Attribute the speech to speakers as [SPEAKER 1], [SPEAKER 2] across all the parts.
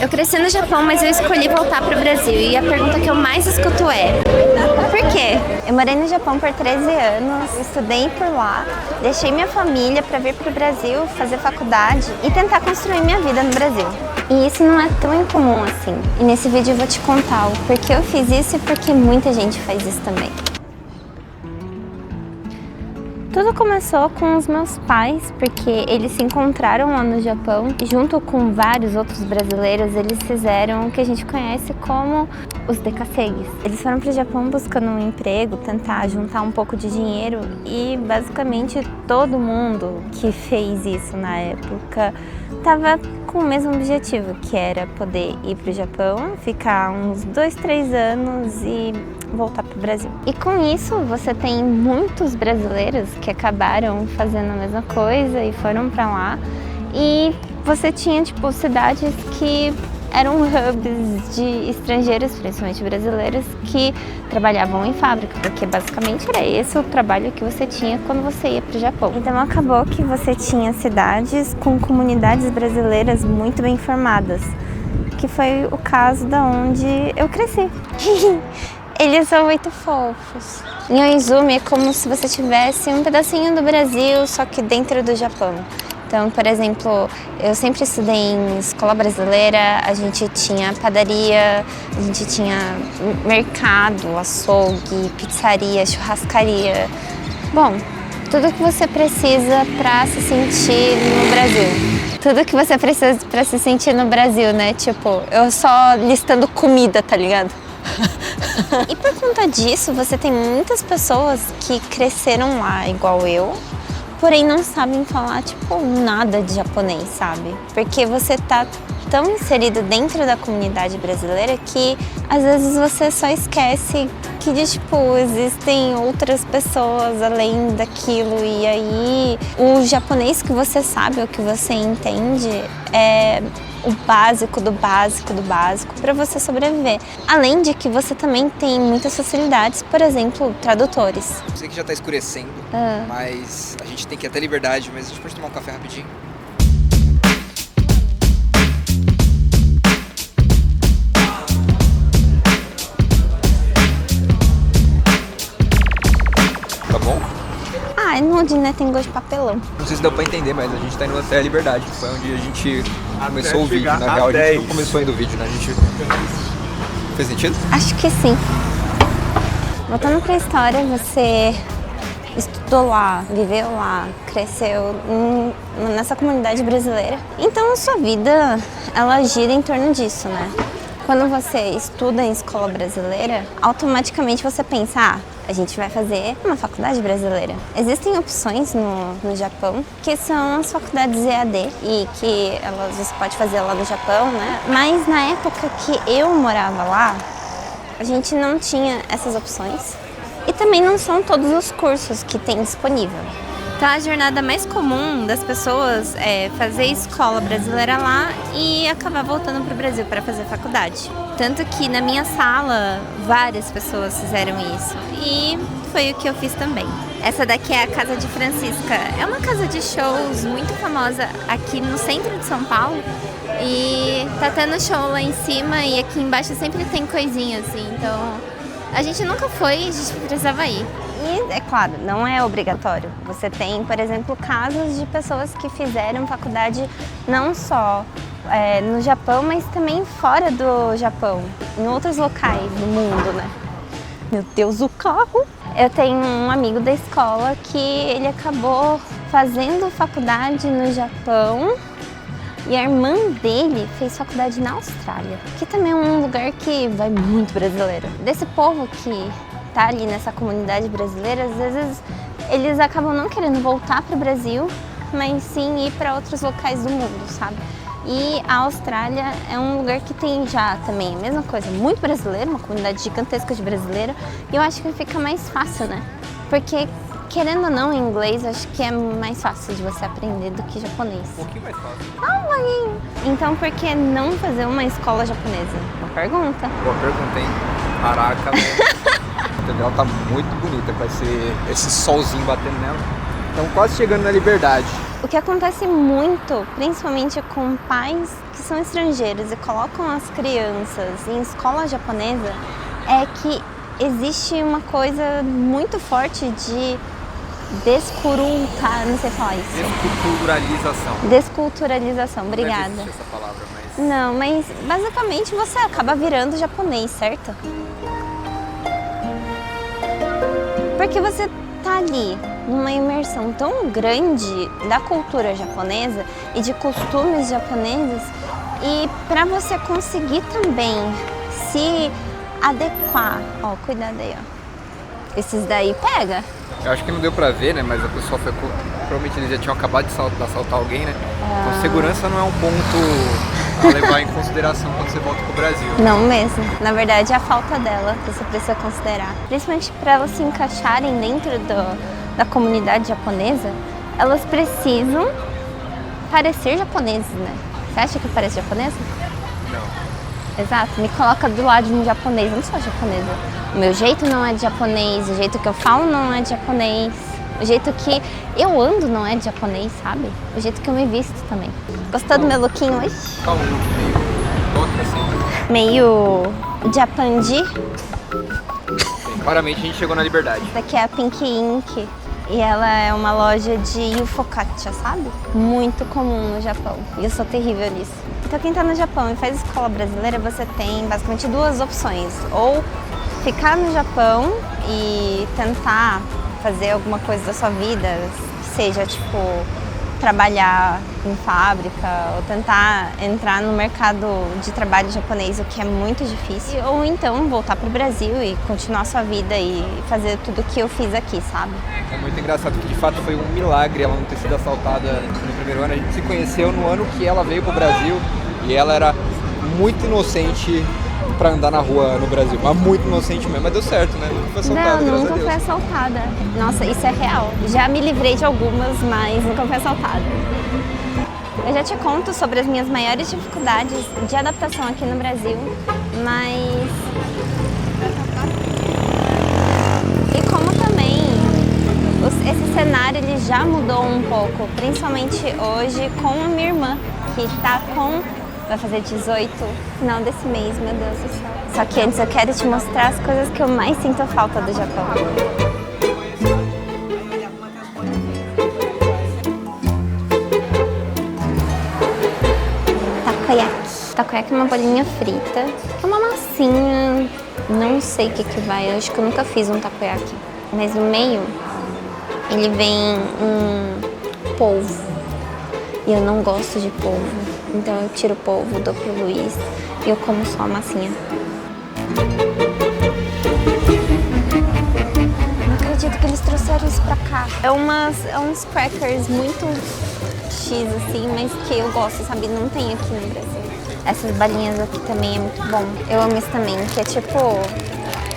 [SPEAKER 1] Eu cresci no Japão, mas eu escolhi voltar pro Brasil. E a pergunta que eu mais escuto é: por quê? Eu morei no Japão por 13 anos, estudei por lá, deixei minha família para vir pro Brasil, fazer faculdade e tentar construir minha vida no Brasil. E isso não é tão incomum assim. E nesse vídeo eu vou te contar o porquê eu fiz isso e porque muita gente faz isso também. Tudo começou com os meus pais, porque eles se encontraram lá no Japão e junto com vários outros brasileiros, eles fizeram o que a gente conhece como os decassegues. Eles foram para o Japão buscando um emprego, tentar juntar um pouco de dinheiro e basicamente todo mundo que fez isso na época estava com o mesmo objetivo, que era poder ir para o Japão, ficar uns 2, 3 anos e voltar para o Brasil. E com isso você tem muitos brasileiros que acabaram fazendo a mesma coisa e foram para lá. E você tinha tipo cidades que eram hubs de estrangeiros, principalmente brasileiros, que trabalhavam em fábrica, porque basicamente era esse o trabalho que você tinha quando você ia para o Japão. Então acabou que você tinha cidades com comunidades brasileiras muito bem formadas, que foi o caso da onde eu cresci. Eles são muito fofos. Em Oizumi é como se você tivesse um pedacinho do Brasil, só que dentro do Japão. Então, por exemplo, eu sempre estudei em escola brasileira, a gente tinha padaria, a gente tinha mercado, açougue, pizzaria, churrascaria. Bom, tudo que você precisa para se sentir no Brasil. Tudo que você precisa para se sentir no Brasil, né? Tipo, eu só listando comida, tá ligado? E por conta disso, você tem muitas pessoas que cresceram lá igual eu, porém não sabem falar, tipo, nada de japonês, sabe? Porque você tá tão inserido dentro da comunidade brasileira que às vezes você só esquece que, tipo, existem outras pessoas além daquilo e aí o japonês que você sabe, o que você entende é o básico do básico do básico para você sobreviver. Além de que você também tem muitas facilidades, por exemplo, tradutores.
[SPEAKER 2] Eu sei que já tá escurecendo, mas a gente tem que ir até Liberdade, mas a gente pode tomar um café rapidinho? Tá bom?
[SPEAKER 1] Ah, é nude, né? Tem gosto de papelão.
[SPEAKER 2] Não sei se deu pra entender, mas a gente tá indo até a Liberdade. Foi onde a gente começou o vídeo. Na real, a gente não começou ainda o vídeo, né? A gente... Fez sentido?
[SPEAKER 1] Acho que sim. Voltando pra história, você estudou lá, viveu lá, cresceu nessa comunidade brasileira. Então a sua vida, ela gira em torno disso, né? Quando você estuda em escola brasileira, automaticamente você pensa, a gente vai fazer uma faculdade brasileira. Existem opções no Japão, que são as faculdades EAD, e que você pode fazer lá no Japão, né? Mas na época que eu morava lá, a gente não tinha essas opções. E também não são todos os cursos que tem disponível. Então a jornada mais comum das pessoas é fazer escola brasileira lá e acabar voltando para o Brasil para fazer faculdade. Tanto que na minha sala várias pessoas fizeram isso e foi o que eu fiz também. Essa daqui é a Casa de Francisca. É uma casa de shows muito famosa aqui no centro de São Paulo. E tá tendo show lá em cima e aqui embaixo sempre tem coisinha assim. Então a gente nunca foi, a gente precisava ir. E, é claro, não é obrigatório. Você tem, por exemplo, casos de pessoas que fizeram faculdade não só no Japão, mas também fora do Japão, em outros locais do mundo, né? Meu Deus, o carro! Eu tenho um amigo da escola que ele acabou fazendo faculdade no Japão e a irmã dele fez faculdade na Austrália, que também é um lugar que vai muito brasileiro. Desse povo que tá ali nessa comunidade brasileira, às vezes eles acabam não querendo voltar para o Brasil, mas sim ir para outros locais do mundo, sabe? E a Austrália é um lugar que tem já também a mesma coisa, muito brasileiro, uma comunidade gigantesca de brasileiro, e eu acho que fica mais fácil, né? Porque, querendo ou não, em inglês, acho que é mais fácil de você aprender do que japonês.
[SPEAKER 2] Um pouquinho mais fácil.
[SPEAKER 1] Ah, um pouquinho. Então, por que não fazer uma escola japonesa? Uma pergunta.
[SPEAKER 2] Boa pergunta, hein? Caraca, velho. A catedral tá muito bonita, vai ser esse solzinho batendo nela. Então quase chegando na Liberdade.
[SPEAKER 1] O que acontece muito, principalmente com pais que são estrangeiros e colocam as crianças em escola japonesa, é que existe uma coisa muito forte de não sei falar isso. Desculturalização, obrigada.
[SPEAKER 2] Não existe essa palavra, mas...
[SPEAKER 1] Não, mas basicamente você acaba virando japonês, certo? Porque você tá ali numa imersão tão grande da cultura japonesa e de costumes japoneses, e para você conseguir também se adequar, ó, cuidado aí, ó. Esses daí pega.
[SPEAKER 2] Eu acho que não deu pra ver, né? Mas a pessoa foi... Provavelmente eles já tinham acabado de assaltar alguém, né? Então segurança não é um ponto a levar em consideração quando você volta pro Brasil.
[SPEAKER 1] Não mesmo. Na verdade, é a falta dela que você precisa considerar. Principalmente para elas se encaixarem dentro da comunidade japonesa, elas precisam parecer japoneses, né? Você acha que eu pareço japonesa?
[SPEAKER 2] Não.
[SPEAKER 1] Exato. Me coloca do lado de um japonês. Eu não sou japonesa. O meu jeito não é de japonês, o jeito que eu falo não é de japonês, o jeito que eu ando não é de japonês, sabe? O jeito que eu me visto também. Gostou do meu lookinho hoje?
[SPEAKER 2] Qual um look meio assim?
[SPEAKER 1] Meio japandi.
[SPEAKER 2] Claramente a gente chegou na Liberdade.
[SPEAKER 1] Essa aqui é a Pink Ink e ela é uma loja de focaccia, sabe? Muito comum no Japão e eu sou terrível nisso. Então quem tá no Japão e faz escola brasileira, você tem basicamente duas opções. Ou ficar no Japão e tentar fazer alguma coisa da sua vida, seja tipo trabalhar em fábrica ou tentar entrar no mercado de trabalho japonês, o que é muito difícil, ou então voltar pro Brasil e continuar sua vida e fazer tudo que eu fiz aqui, sabe?
[SPEAKER 2] É muito engraçado que de fato foi um milagre ela não ter sido assaltada no primeiro ano. A gente se conheceu no ano que ela veio pro Brasil e ela era muito inocente pra andar na rua no Brasil, mas muito inocente mesmo, mas deu certo, né? Nunca foi assaltada,
[SPEAKER 1] Não, nunca foi assaltada. Nossa, isso é real. Já me livrei de algumas, mas nunca fui assaltada. Eu já te conto sobre as minhas maiores dificuldades de adaptação aqui no Brasil, mas... E como também esse cenário ele já mudou um pouco, principalmente hoje com a minha irmã, que tá vai fazer 18 no final desse mês, meu Deus do céu. Só que antes eu quero te mostrar as coisas que eu mais sinto falta do Japão. Takoyaki. Takoyaki é uma bolinha frita, é uma massinha, não sei o que vai, eu acho que eu nunca fiz um takoyaki. Mas no meio, ele vem um polvo. E eu não gosto de polvo. Então eu tiro o polvo, dou pro Luiz e eu como só a massinha. Não acredito que eles trouxeram isso pra cá. É uns crackers muito X assim, mas que eu gosto, sabe? Não tem aqui no Brasil. Essas balinhas aqui também é muito bom. Eu amo esse também, que é tipo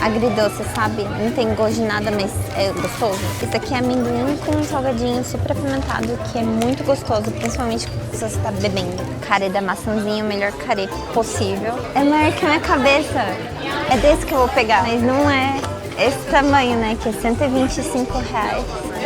[SPEAKER 1] agridoce, sabe? Não tem gosto de nada, mas é gostoso. Esse aqui é amendoim com um salgadinho super apimentado, que é muito gostoso, principalmente se você tá bebendo. Carê da maçãzinha, o melhor carê possível. É maior que a minha cabeça. É desse que eu vou pegar, mas não é esse tamanho, né? Que é R$125.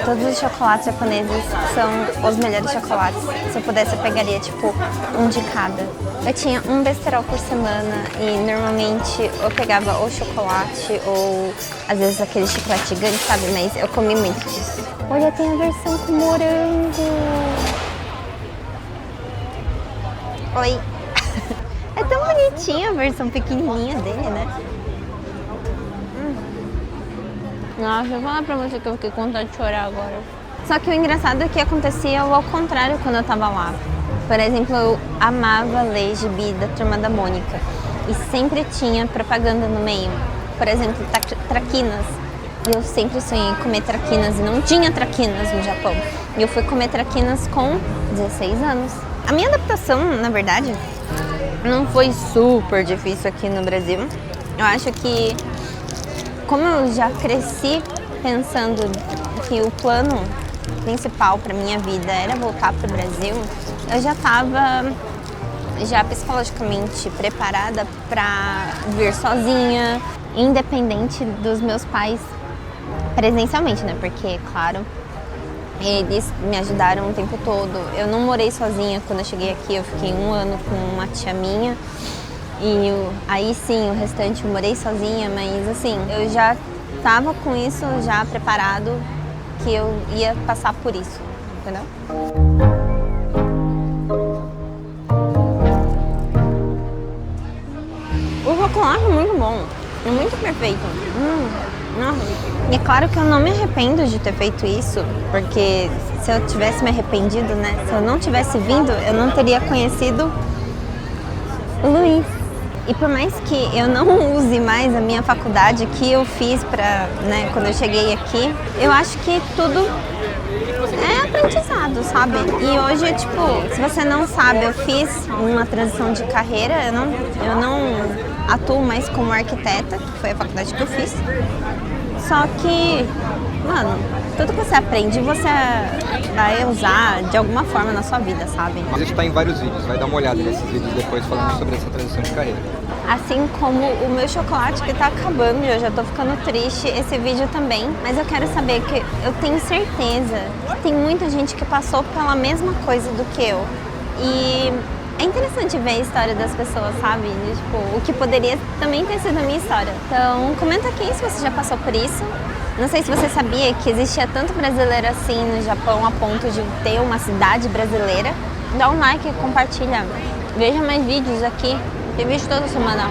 [SPEAKER 1] Todos os chocolates japoneses são os melhores chocolates. Se eu pudesse, eu pegaria, tipo, um de cada. Eu tinha um besterol por semana e normalmente eu pegava ou chocolate ou às vezes aquele chiclete gigante, sabe? Mas eu comi muito disso. Olha, tem a versão com morango. Oi. É tão bonitinha a versão pequenininha dele, né? Nossa, eu vou falar pra você que eu fiquei com vontade de chorar agora. Só que o engraçado é que acontecia ao contrário quando eu tava lá. Por exemplo, eu amava ler gibi da Turma da Mônica. E sempre tinha propaganda no meio. Por exemplo, traquinas. E eu sempre sonhei em comer traquinas e não tinha traquinas no Japão. E eu fui comer traquinas com 16 anos. A minha adaptação, na verdade, não foi super difícil aqui no Brasil. Eu acho que, como eu já cresci pensando que o plano principal para minha vida era voltar para o Brasil, eu já estava psicologicamente preparada para vir sozinha, independente dos meus pais presencialmente, né? Porque, claro, Eles me ajudaram o tempo todo. Eu não morei sozinha quando eu cheguei aqui, eu fiquei 1 ano com uma tia minha. E aí sim, o restante eu morei sozinha, mas assim, eu já estava com isso já preparado, que eu ia passar por isso, entendeu? O chocolate é muito bom, é muito perfeito. E é claro que eu não me arrependo de ter feito isso, porque se eu tivesse me arrependido, né? Se eu não tivesse vindo, eu não teria conhecido o Luiz. E por mais que eu não use mais a minha faculdade que eu fiz né, quando eu cheguei aqui, eu acho que tudo é aprendizado, sabe? E hoje, tipo, se você não sabe, eu fiz uma transição de carreira, eu não atuo mais como arquiteta, que foi a faculdade que eu fiz. Só que, mano, tudo que você aprende, você vai usar de alguma forma na sua vida, sabe?
[SPEAKER 2] Mas isso tá em vários vídeos, vai dar uma olhada nesses vídeos depois falando sobre essa transição de carreira.
[SPEAKER 1] Assim como o meu chocolate que tá acabando, eu já tô ficando triste, esse vídeo também. Mas eu quero saber que eu tenho certeza que tem muita gente que passou pela mesma coisa do que eu. E é interessante ver a história das pessoas, sabe? De, tipo, o que poderia também ter sido a minha história. Então, comenta aqui se você já passou por isso. Não sei se você sabia que existia tanto brasileiro assim no Japão a ponto de ter uma cidade brasileira. Dá um like, compartilha. Veja mais vídeos aqui. Tem vídeo toda semana.